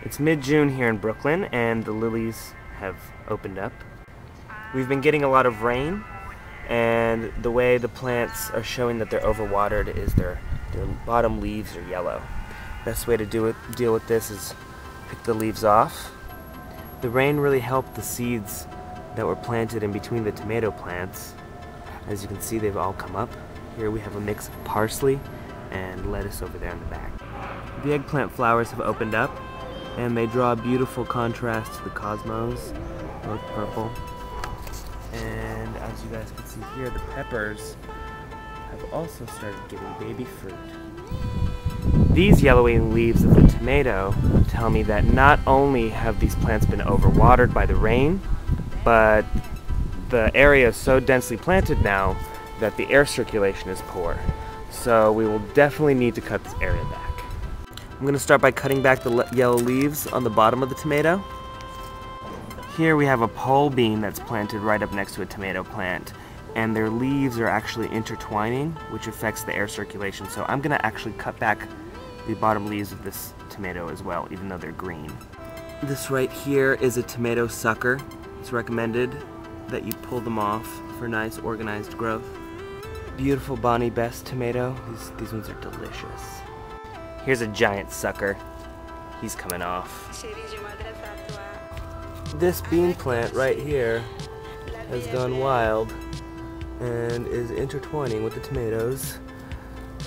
It's mid-June here in Brooklyn, and the lilies have opened up. We've been getting a lot of rain, and the way the plants are showing that they're overwatered is their bottom leaves are yellow. Best way to deal with this is pick the leaves off. The rain really helped the seeds that were planted in between the tomato plants. As you can see, they've all come up. Here we have a mix of parsley and lettuce over there in the back. The eggplant flowers have opened up, and they draw a beautiful contrast to the cosmos, both purple. And as you guys can see here, the peppers have also started giving baby fruit. These yellowing leaves of the tomato tell me that not only have these plants been overwatered by the rain, but the area is so densely planted now that the air circulation is poor. So we will definitely need to cut this area back. I'm going to start by cutting back the yellow leaves on the bottom of the tomato. Here we have a pole bean that's planted right up next to a tomato plant, and their leaves are actually intertwining, which affects the air circulation. So I'm going to actually cut back the bottom leaves of this tomato as well, even though they're green. This right here is a tomato sucker. It's recommended that you pull them off for nice organized growth. Beautiful Bonnie Best tomato. These ones are delicious. Here's a giant sucker. He's coming off. This bean plant right here has gone wild and is intertwining with the tomatoes.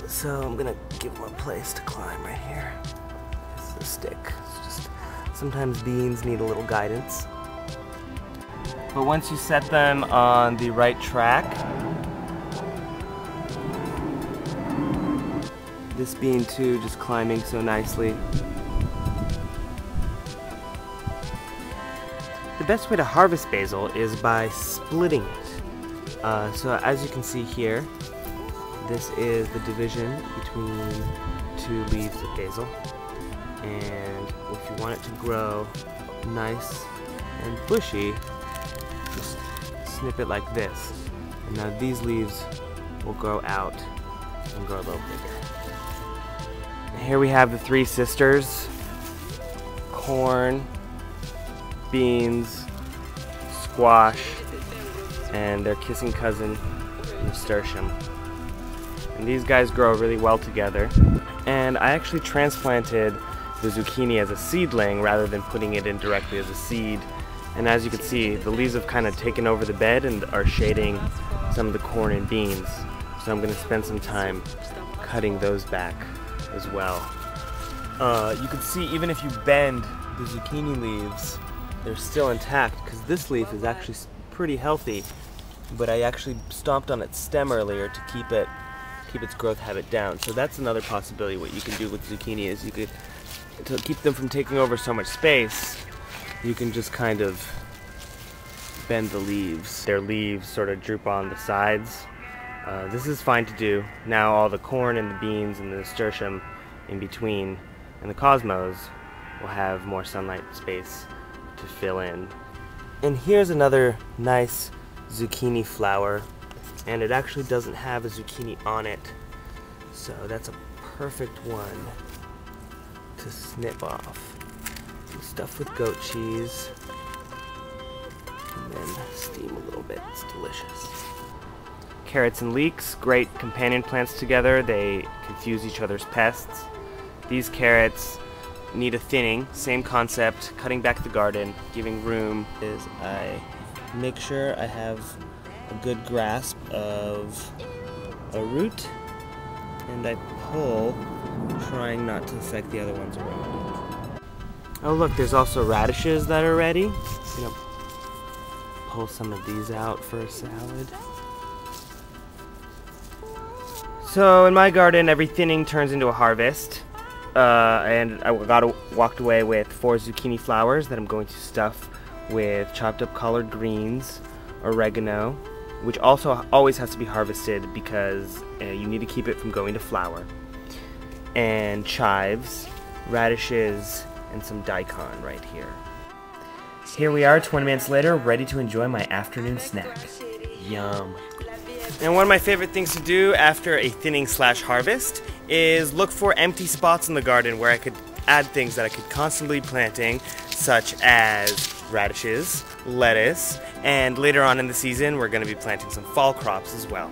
So I'm gonna give him a place to climb right here. This is a stick. It's just, sometimes beans need a little guidance. But once you set them on the right track, this bean too just climbing so nicely. The best way to harvest basil is by splitting it. So as you can see here, this is the division between two leaves of basil. And if you want it to grow nice and bushy, just snip it like this. And now these leaves will grow out and grow a little bigger. Here we have the three sisters: corn, beans, squash, and their kissing cousin, nasturtium. And these guys grow really well together. And I actually transplanted the zucchini as a seedling rather than putting it in directly as a seed. And as you can see, the leaves have kind of taken over the bed and are shading some of the corn and beans. So I'm going to spend some time cutting those back as well. You can see even if you bend the zucchini leaves, they're still intact because this leaf is actually pretty healthy, but I actually stomped on its stem earlier to keep its growth habit down. So that's another possibility. What you can do with zucchini is you could, to keep them from taking over so much space, you can just kind of bend the leaves. Their leaves sort of droop on the sides. This is fine to do. Now all the corn and the beans and the nasturtium in between and the cosmos will have more sunlight space to fill in. And here's another nice zucchini flower, and it actually doesn't have a zucchini on it, so that's a perfect one to snip off. Stuffed with goat cheese, and then steam a little bit. It's delicious. Carrots and leeks, great companion plants together. They confuse each other's pests. These carrots need a thinning, same concept, cutting back the garden, giving room. Is I make sure I have a good grasp of a root, and I pull, trying not to affect the other ones around. Oh look, there's also radishes that are ready. I'm gonna pull some of these out for a salad. So in my garden, every thinning turns into a harvest. And I walked away with 4 zucchini flowers that I'm going to stuff with chopped up collard greens, oregano, which also always has to be harvested because you need to keep it from going to flower, and chives, radishes, and some daikon right here. Here we are 20 minutes later, ready to enjoy my afternoon snack. Yum. And one of my favorite things to do after a thinning / harvest is look for empty spots in the garden where I could add things that I could constantly be planting, such as radishes, lettuce, and later on in the season we're going to be planting some fall crops as well.